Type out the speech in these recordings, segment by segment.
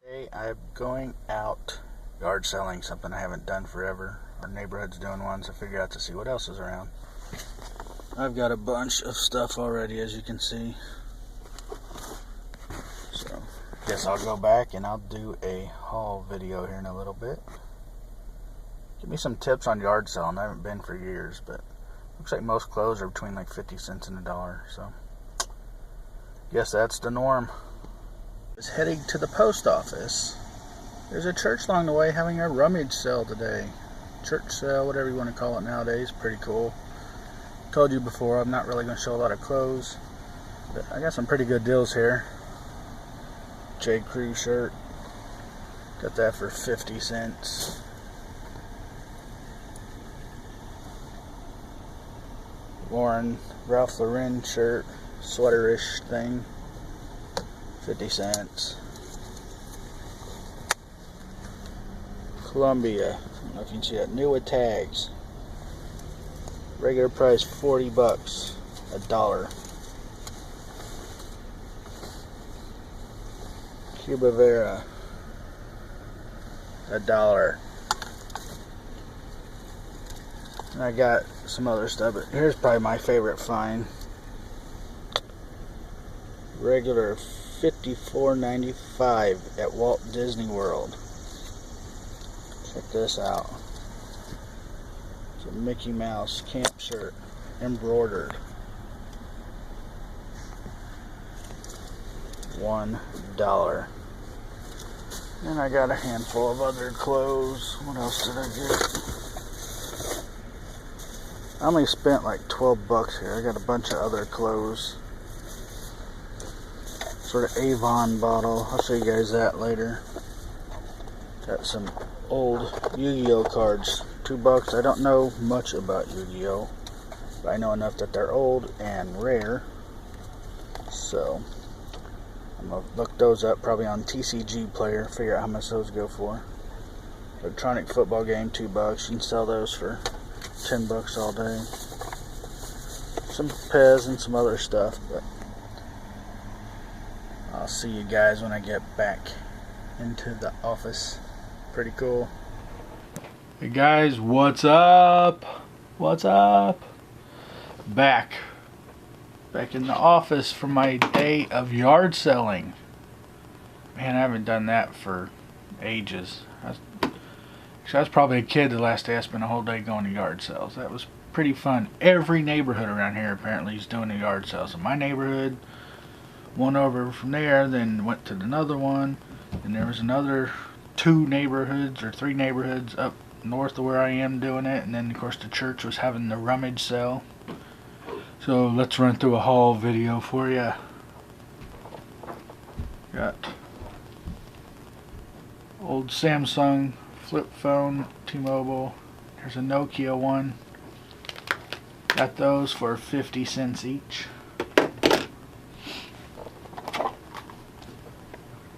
Today I'm going out yard selling, something I haven't done forever. Our neighborhood's doing one, so I figured out to see what else is around. I've got a bunch of stuff already, as you can see. So, guess I'll go back and I'll do a haul video here in a little bit. Give me some tips on yard selling. I haven't been for years, but looks like most clothes are between like 50 cents and $1, so guess that's the norm. Is heading to the post office. There's a church along the way having a rummage sale today. Church sale, whatever you want to call it nowadays. Pretty cool. Told you before, I'm not really going to show a lot of clothes, but I got some pretty good deals here. J. Crew shirt. Got that for 50 cents. Ralph Lauren shirt, sweaterish thing, 50 cents. Columbia, I don't know if you can see that, new with tags. Regular price $40, $1. Cuba Vera, $1. And I got some other stuff, but here's probably my favorite find. Regular $54.95 at Walt Disney World. Check this out. It's a Mickey Mouse camp shirt, embroidered. $1. And I got a handful of other clothes. What else did I get? I only spent like $12 here. I got a bunch of other clothes. Sort of Avon bottle. I'll show you guys that later. Got some old Yu-Gi-Oh cards. $2. I don't know much about Yu-Gi-Oh, but I know enough that they're old and rare. So I'm gonna look those up probably on TCG Player. Figure out how much those go for. Electronic football game, $2. You can sell those for $10 all day. Some Pez and some other stuff, but I'll see you guys when I get back into the office. Pretty cool. Hey guys, what's up? What's up? Back in the office for my day of yard selling. Man, I haven't done that for ages. I was probably a kid the last day I spent a whole day going to yard sales. That was pretty fun. Every neighborhood around here apparently is doing a yard sale. So my neighborhood, one over from there, then went to another one, and there was another 2 neighborhoods or 3 neighborhoods up north of where I am doing it, and then of course the church was having the rummage sale. So let's run through a haul video for you. Got old Samsung flip phone, T-Mobile. There's a Nokia one. Got those for 50 cents each.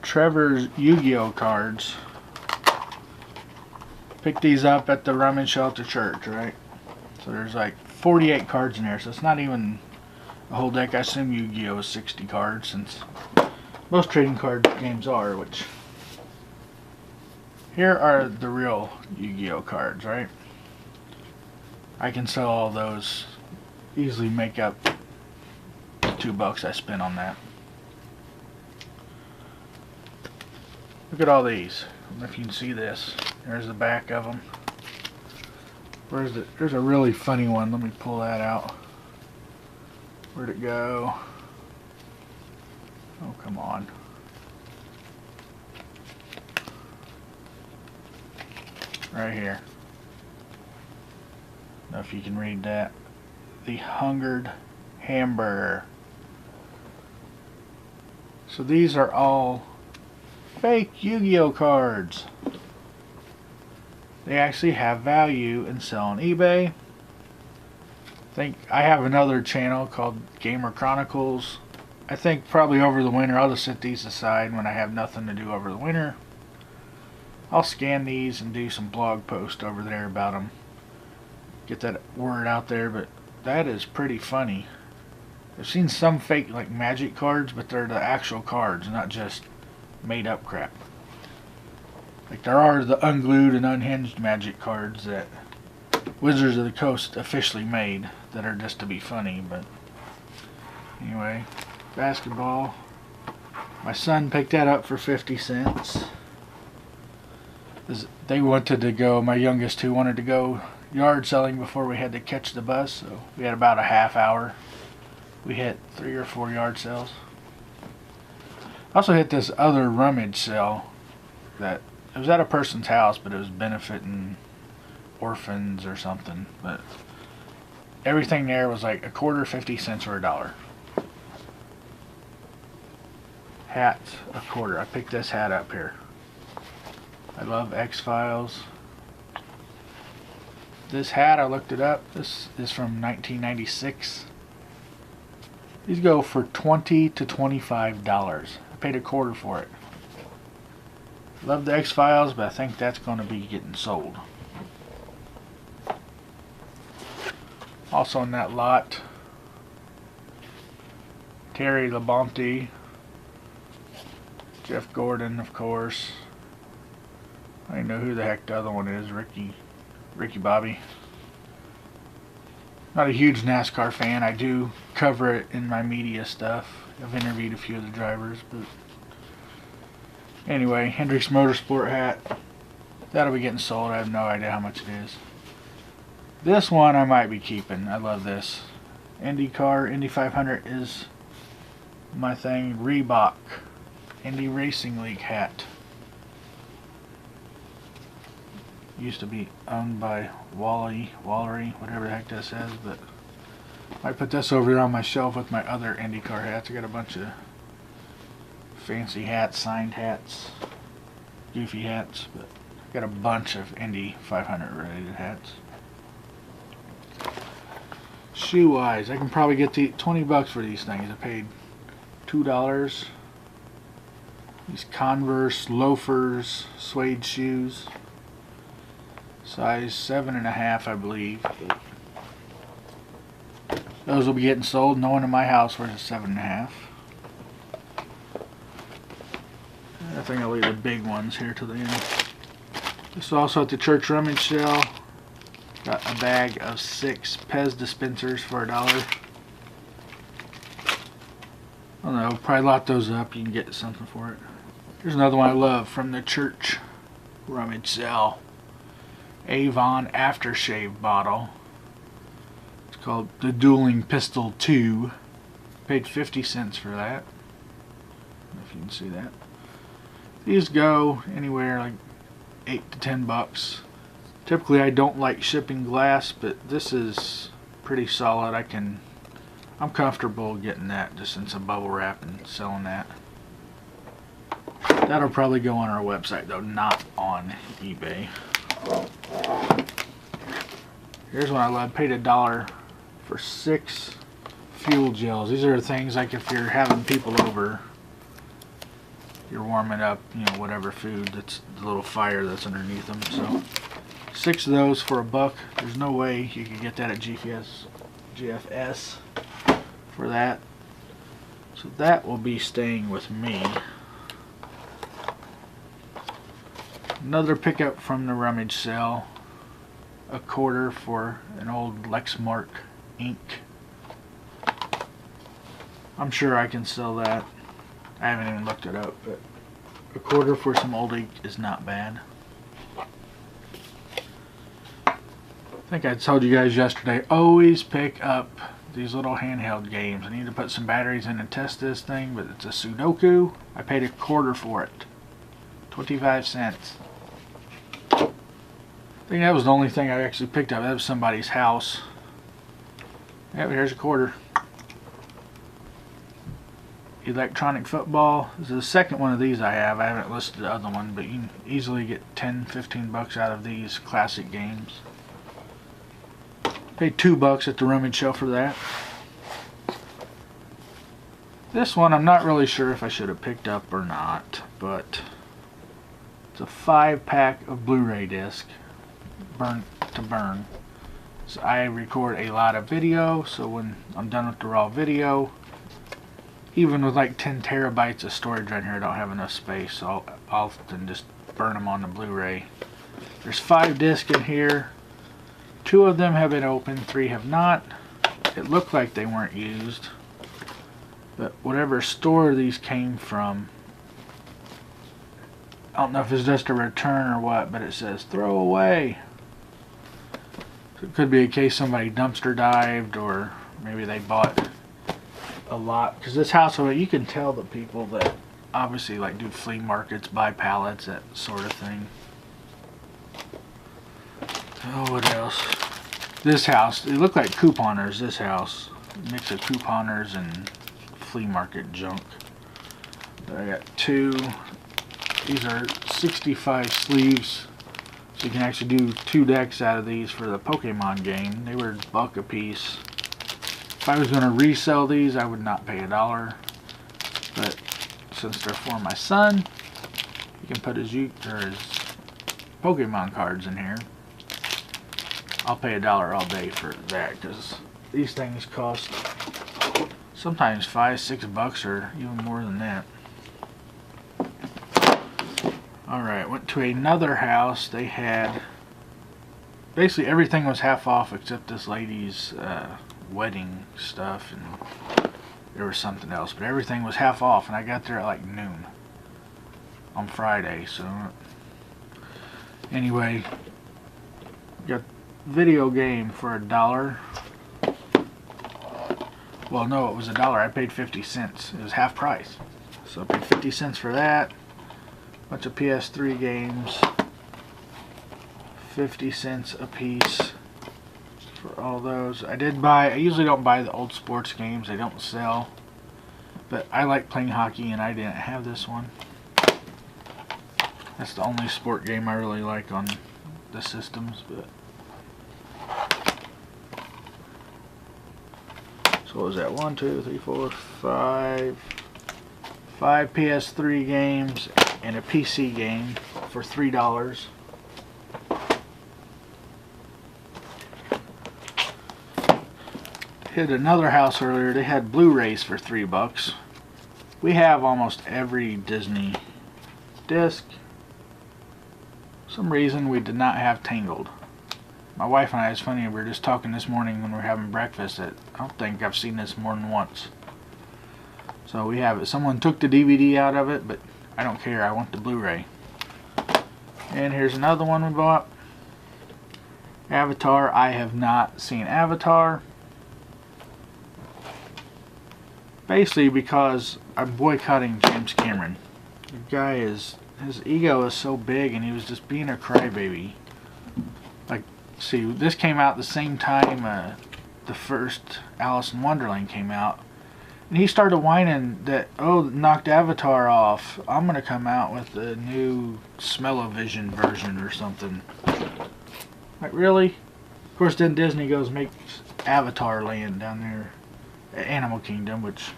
Trevor's Yu-Gi-Oh cards. Picked these up at the rummage sale at the church, right? So there's like 48 cards in there, so it's not even a whole deck. I assume Yu-Gi-Oh is 60 cards, since most trading card games are, which here are the real Yu-Gi-Oh cards, right? I can sell all those, easily make up the $2 I spent on that. Look at all these. I don't know if you can see this. There's the back of them. There's a really funny one. Let me pull that out. Where'd it go? Oh, come on. Right here. I don't know if you can read that. The Hungered Hamburger. So these are all fake Yu-Gi-Oh cards. They actually have value and sell on eBay. I have another channel called Gamer Chronicles. I think probably over the winter I'll just set these aside when I have nothing to do over the winter. I'll scan these and do some blog posts over there about them. Get that word out there, but that is pretty funny. I've seen some fake like magic cards, but they're the actual cards, not just made up crap. Like there are the unglued and unhinged magic cards that Wizards of the Coast officially made that are just to be funny, but anyway, basketball. My son picked that up for 50 cents. They wanted to go, my youngest two wanted to go yard selling before we had to catch the bus, so we had about a half hour. We hit 3 or 4 yard sales. I also hit this other rummage sale that it was at a person's house, but it was benefiting orphans or something. But everything there was like a quarter, 50 cents, or $1. Hats, a quarter. I picked this hat up here. I love X-Files. This hat, I looked it up. This is from 1996. These go for $20 to $25. I paid a quarter for it. Love the X-Files, but I think that's going to be getting sold. Also in that lot, Terry Labonte, Jeff Gordon, of course. I don't know who the heck the other one is. Ricky Bobby. Not a huge NASCAR fan. I do cover it in my media stuff. I've interviewed a few of the drivers, but anyway, Hendrix Motorsport hat. That'll be getting sold. I have no idea how much it is. This one I might be keeping. I love this. IndyCar, Indy 500 is my thing. Reebok, Indy Racing League hat. Used to be owned by Wallery, whatever the heck that says, but I put this over here on my shelf with my other IndyCar hats. I got a bunch of fancy hats, signed hats, goofy hats, but I got a bunch of Indy 500 related hats. Shoe wise, I can probably get the 20 bucks for these things. I paid $2. These Converse loafers, suede shoes. Size 7.5, I believe. Those will be getting sold. No one in my house wears a 7.5. I think I'll leave the big ones here to the end. This is also at the church rummage sale. Got a bag of 6 Pez dispensers for $1. I don't know, probably lot those up. You can get something for it. Here's another one I love from the church rummage sale. Avon aftershave bottle. It's called the Dueling Pistol 2. Paid 50 cents for that. I don't know if you can see that. These go anywhere like 8 to 10 bucks. Typically I don't like shipping glass, but this is pretty solid. I'm comfortable getting that just in some bubble wrap and selling that. That'll probably go on our website though, not on eBay. Here's one I love. Paid $1 for 6 fuel gels. These are things like if you're having people over, you're warming up, you know, whatever food, that's the little fire that's underneath them. So 6 of those for $1. There's no way you could get that at GFS for that. So that will be staying with me. Another pickup from the rummage sale. A quarter for an old Lexmark ink. I'm sure I can sell that. I haven't even looked it up, but a quarter for some old ink is not bad. I think I told you guys yesterday, always pick up these little handheld games. I need to put some batteries in and test this thing, but it's a Sudoku. I paid a quarter for it. 25 cents. I think that was the only thing I actually picked up. That was somebody's house. Yep, here's a quarter. Electronic football. This is the second one of these I have. I haven't listed the other one, but you can easily get 10-15 bucks out of these classic games. Paid $2 at the rummage shelf for that. This one I'm not really sure if I should have picked up or not, but it's a 5-pack of Blu-ray disc, burn to burn. So I record a lot of video, so when I'm done with the raw video, even with like 10 terabytes of storage on here, I don't have enough space, so I'll often just burn them on the Blu-ray. There's 5 discs in here. 2 of them have been opened, 3 have not. It looked like they weren't used, but whatever store these came from, I don't know if it's just a return or what, but it says throw away. So it could be a case somebody dumpster dived, or maybe they bought a lot. Because this house, you can tell the people that obviously like do flea markets, buy pallets, that sort of thing. Oh, what else? This house, it looked like couponers, this house. Mix of couponers and flea market junk. I got 2. These are 65 sleeves. So you can actually do 2 decks out of these for the Pokemon game. They were $1 a piece. If I was going to resell these, I would not pay $1. But since they're for my son, he can put his Pokemon cards in here. I'll pay $1 all day for that, because these things cost sometimes $5-6 or even more than that. Alright, went to another house. They had basically everything was half off except this lady's wedding stuff, and there was something else, but everything was half off, and I got there at like noon on Friday. So anyway, got video game for $1. Well, no, it was $1. I paid 50 cents. It was half price, so I paid 50 cents for that. Bunch of PS3 games, 50 cents a piece for all those. I usually don't buy the old sports games, they don't sell, but I like playing hockey and I didn't have this one. That's the only sport game I really like on the systems. But so what was that? 1, 2, 3, 4, 5 PS3 games and a PC game for $3. Hit another house earlier. They had Blu-rays for $3. We have almost every Disney disc. For some reason we did not have Tangled. My wife and I, it's funny, we were just talking this morning when we were having breakfast that I don't think I've seen this more than once. So we have it. Someone took the DVD out of it, but I don't care. I want the Blu-ray. And here's another one we bought. Avatar. I have not seen Avatar. Basically because I'm boycotting James Cameron. The guy his ego is so big, and he was just being a crybaby. Like, see, this came out the same time the first Alice in Wonderland came out. And he started whining that, oh, knocked Avatar off. I'm going to come out with the new Smell-O-Vision version or something. Like, really? Of course, then Disney goes makes Avatar Land down there at Animal Kingdom, which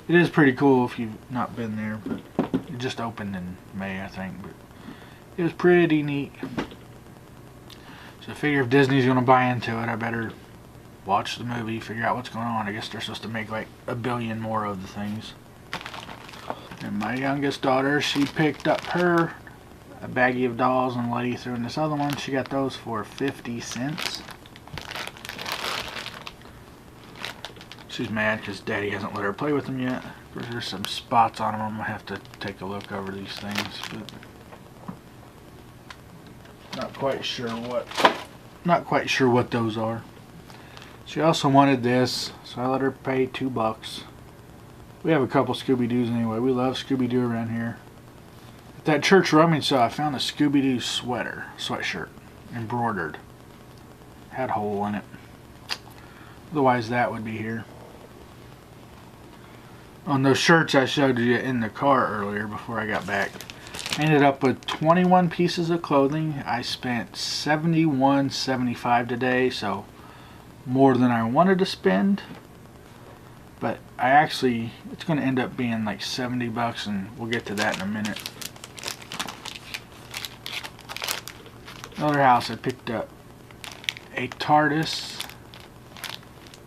it is pretty cool if you've not been there. But it just opened in May, I think. But it was pretty neat. So I figure if Disney's going to buy into it, I better watch the movie, figure out what's going on. I guess they're supposed to make like 1 billion more of the things. And my youngest daughter, she picked up a baggie of dolls, and the lady threw in this other one. She got those for 50 cents. She's mad because Daddy hasn't let her play with them yet. Of course, there's some spots on them. I'm going to have to take a look over these things, but not quite sure what those are. She also wanted this, so I let her pay $2. We have a couple Scooby-Doos anyway. We love Scooby-Doo around here. At that church rummage sale, I found a Scooby-Doo sweatshirt, embroidered. Had a hole in it. Otherwise, that would be here. On those shirts I showed you in the car earlier before I got back, I ended up with 21 pieces of clothing. I spent $71.75 today, so more than I wanted to spend, but it's going to end up being like $70, and we'll get to that in a minute. Another house, I picked up a TARDIS,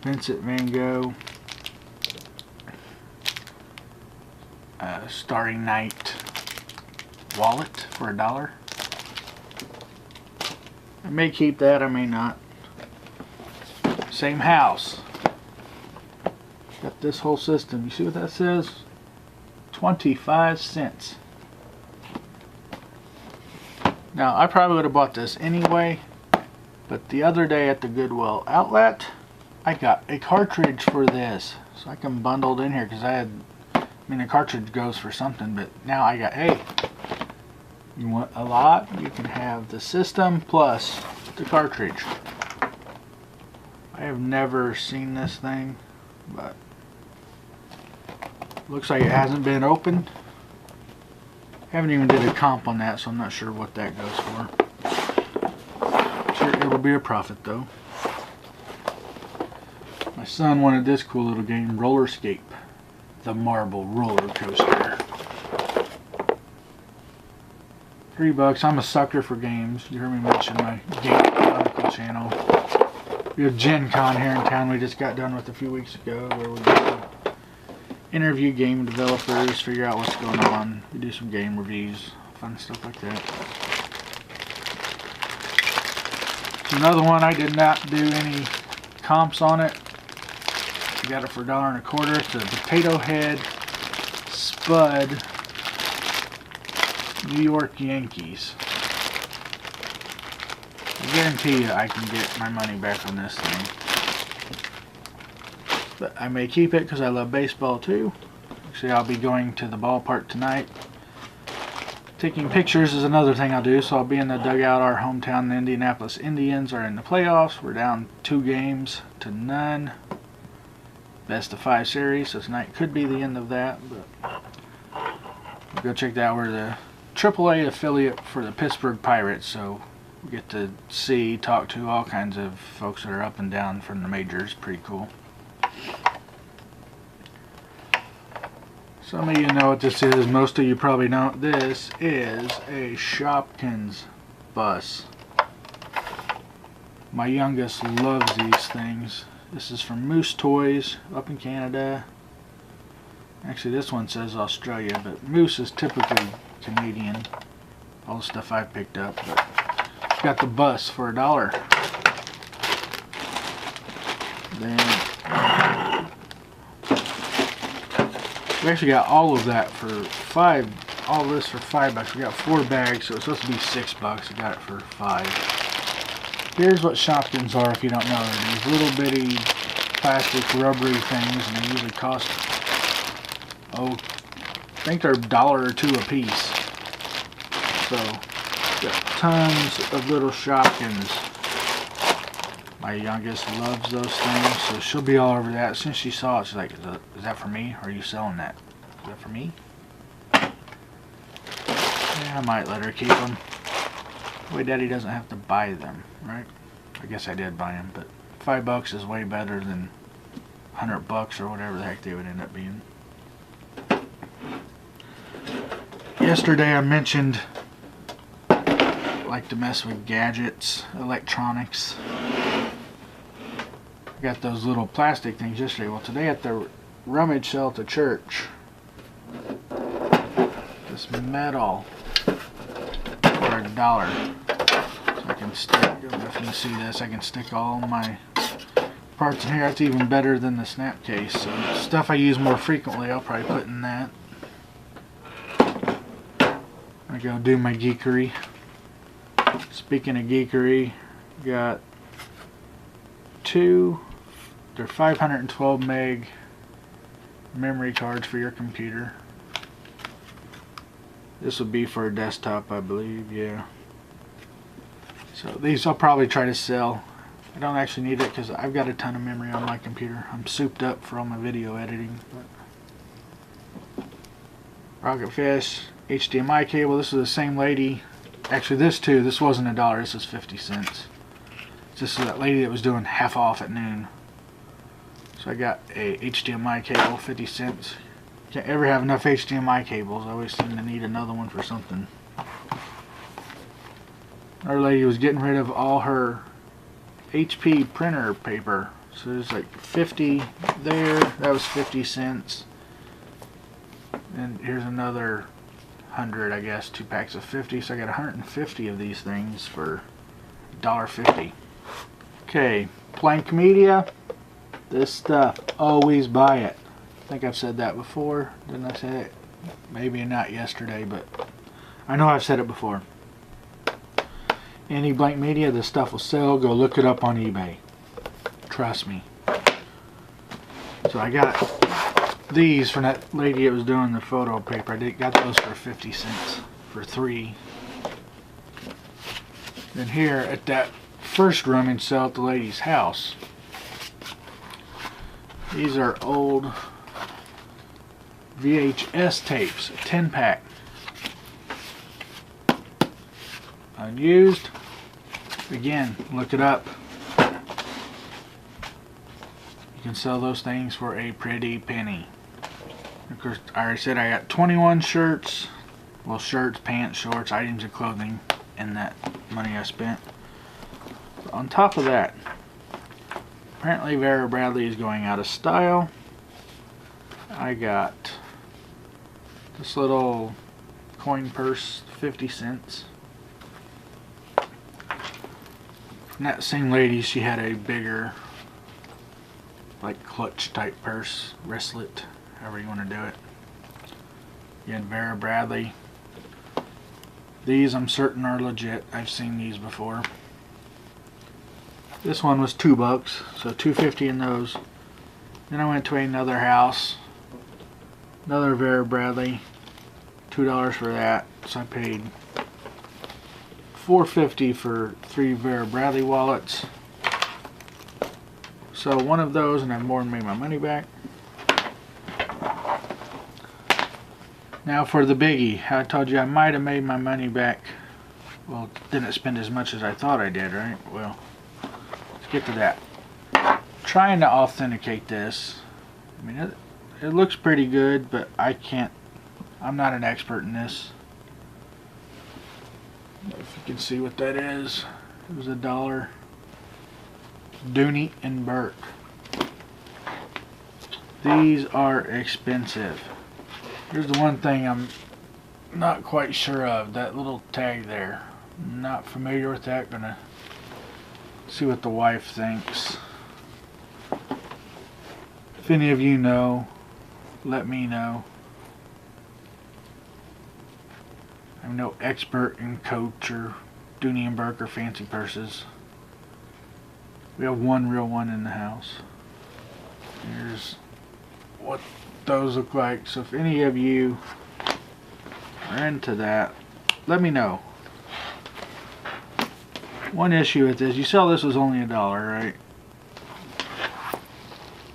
Vincent Van Gogh, Starry Night, wallet for $1. I may keep that, I may not. Same house. Got this whole system. You see what that says? 25 cents. Now, I probably would have bought this anyway, but the other day at the Goodwill outlet, I got a cartridge for this. So I can bundle it in here because I mean, a cartridge goes for something, but now I got, hey, you want a lot? You can have the system plus the cartridge. I have never seen this thing, but looks like it hasn't been opened. Haven't even did a comp on that, so I'm not sure what that goes for. Sure, it'll be a profit though. My son wanted this cool little game, Rollerscape, the marble roller coaster. $3. I'm a sucker for games. You heard me mention my Game Chronicle channel. We have Gen Con here in town we just got done with a few weeks ago, where we interview game developers, figure out what's going on. We do some game reviews, fun stuff like that. So another one, I did not do any comps on it. I got it for $1.25. It's a Potato Head Spud New York Yankees. I guarantee you I can get my money back on this thing. But I may keep it because I love baseball too. Actually, I'll be going to the ballpark tonight. Taking pictures is another thing I'll do, so I'll be in the dugout. Our hometown, the Indianapolis Indians, are in the playoffs. We're down 2 games to none. Best of 5 series, so tonight could be the end of that. But we'll go check that out. We're the AAA affiliate for the Pittsburgh Pirates, so we get to see, talk to all kinds of folks that are up and down from the majors. Pretty cool. Some of you know what this is. Most of you probably don't. This is a Shopkins bus. My youngest loves these things. This is from Moose Toys up in Canada. Actually, this one says Australia, but Moose is typically Canadian. All the stuff I picked up. But got the bus for $1. Then we actually got all of that for all this for $5. We got 4 bags, so it's supposed to be $6. I got it for $5. Here's what Shopkins are, if you don't know. They're these little bitty plastic rubbery things, and they usually cost, I think they're $1 or $2 a piece. So got tons of little Shopkins. My youngest loves those things, so she'll be all over that. As soon as she saw it, she's like, is that for me? Or are you selling that? Is that for me? Yeah, I might let her keep them. That way Daddy doesn't have to buy them, right? I guess I did buy them, but $5 is way better than $100 or whatever the heck they would end up being. Yesterday I mentioned I like to mess with gadgets, electronics. I got those little plastic things yesterday. Well, today at the rummage sale at the church, this metal for $1. So I can stick, I don't know if you can see this, I can stick all my parts in here. It's even better than the snap case. So stuff I use more frequently, I'll probably put in that. I go do my geekery. Speaking of geekery, got 2, they're 512 meg memory cards for your computer. This would be for a desktop, I believe, yeah. So these I'll probably try to sell. I don't actually need it because I've got a ton of memory on my computer. I'm souped up for all my video editing. But Rocket Fish, HDMI cable. This is the same lady. Actually, this too. This wasn't $1. This is 50 cents. This is that lady that was doing half off at noon. So I got a HDMI cable, 50 cents. Can't ever have enough HDMI cables. I always seem to need another one for something. Our lady was getting rid of all her HP printer paper. So there's like 50 there. That was 50 cents. And here's another 100, I guess, 2 packs of 50, so I got 150 of these things for $1.50. Okay, Plank Media. This stuff, always buy it. I think I've said that before. Didn't I say it? Maybe not yesterday, but I know I've said it before. Any Blank Media, this stuff will sell. Go look it up on eBay. Trust me. So I got these from that lady that was doing the photo paper. I got those for 50 cents for 3. Then here at that first rummage sale at the lady's house, these are old VHS tapes, a 10-pack. Unused. Again, look it up. You can sell those things for a pretty penny. Of course, I already said I got 21 shirts. Well, shirts, pants, shorts, items of clothing in that money I spent. But on top of that, apparently Vera Bradley is going out of style. I got this little coin purse, 50 cents. From that same lady, she had a bigger, like clutch type purse, wristlet, however you want to do it. Again, Vera Bradley. These I'm certain are legit. I've seen these before. This one was $2, so $2.50 in those. Then I went to another house, another Vera Bradley, $2 for that. So I paid $4.50 for 3 Vera Bradley wallets. So one of those, and I've more than made my money back. Now for the biggie. I told you I might have made my money back. Well, didn't spend as much as I thought I did, right? Well, let's get to that. Trying to authenticate this. I mean, it looks pretty good, but I'm not an expert in this. If you can see what that is, it was $1. Dooney and Bourke. These are expensive. Here's the one thing I'm not quite sure of, that little tag there. Not familiar with that. Gonna see what the wife thinks. If any of you know, let me know. I'm no expert in Coach or Dooney and Bourke or fancy purses. We have one real one in the house. Here's what those look like. So if any of you are into that, let me know. One issue with this, you saw this was only $1, right?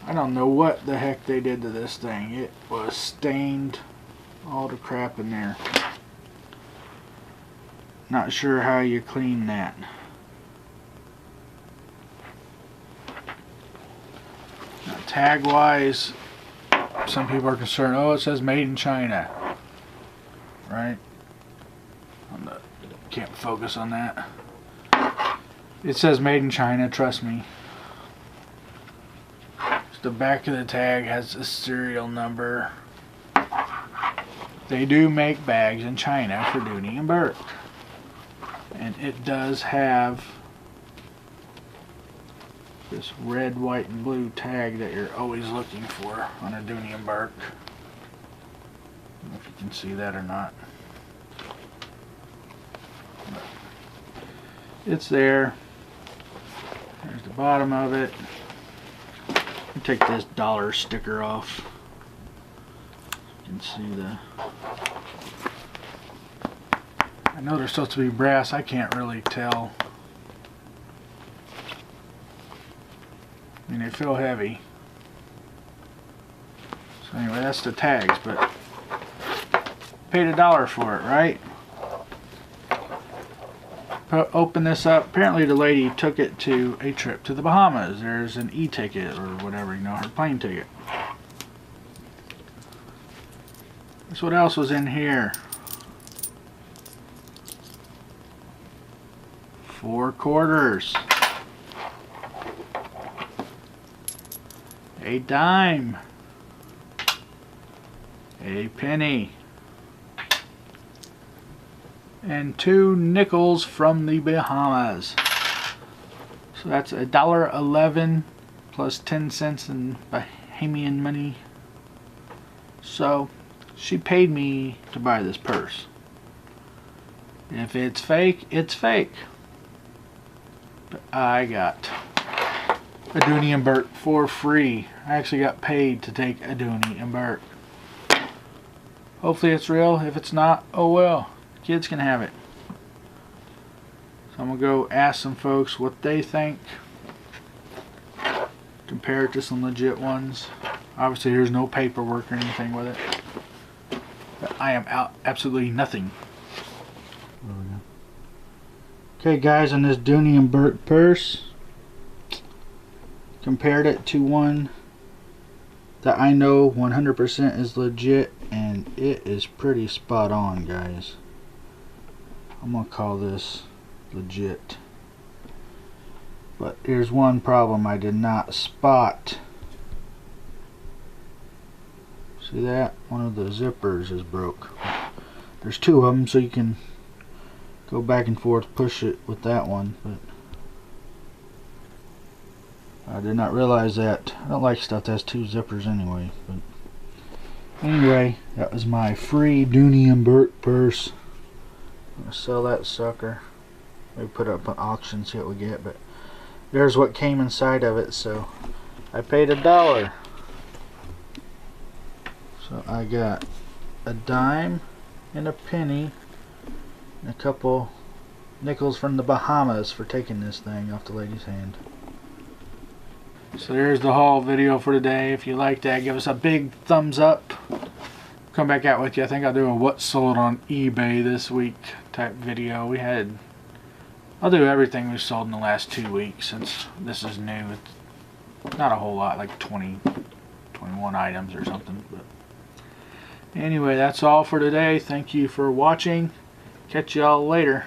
I don't know what the heck they did to this thing. It was stained, all the crap in there. Not sure how you clean that. Now, tag wise, some people are concerned, oh, it says made in China, right? Can't focus on that. It says made in China, trust me. The back of the tag has a serial number. They do make bags in China for Dooney and Bourke. And it does have this red, white, and blue tag that you're always looking for on a Dooney and Bourke. I don't know if you can see that or not. But it's there. There's the bottom of it. Take this dollar sticker off. You can see the... I know they're supposed to be brass. I can't really tell. I mean, they feel heavy. So anyway, that's the tags, but paid $1 for it, right? Open this up. Apparently the lady took it to a trip to the Bahamas. There's an e-ticket or whatever, you know, her plane ticket. That's what else was in here. 4 quarters. A dime. A penny. and 2 nickels from the Bahamas. So that's $1.11 plus 10 cents in Bahamian money. So she paid me to buy this purse. If it's fake, it's fake. But I got a Dooney and Bourke for free. I actually got paid to take a Dooney and Bourke. Hopefully it's real. If it's not, oh well. Kids can have it. So I'm going to go ask some folks what they think. Compare it to some legit ones. Obviously there's no paperwork or anything with it. But I am out absolutely nothing. Okay guys, on this Dooney and Bourke purse, compared it to one that I know 100% is legit, and it is pretty spot on, guys. I'm gonna call this legit. But here's one problem I did not spot. See that? One of the zippers is broke. There's 2 of them, so you can go back and forth, push it with that one, but I did not realize that. I don't like stuff that has 2 zippers anyway. But anyway, that was my free Dooney and Bourke purse. I'm gonna sell that sucker. Maybe put it up on auction, see what we get. But there's what came inside of it. So I paid $1. So I got a dime and a penny and a couple nickels from the Bahamas for taking this thing off the lady's hand. So there's the haul video for today. If you like that, give us a big thumbs up. Come back out with you. I think I'll do a what sold on eBay this week type video. I'll do everything we sold in the last 2 weeks since this is new. It's not a whole lot, like 20, 21 items or something. But anyway, that's all for today. Thank you for watching. Catch y'all later.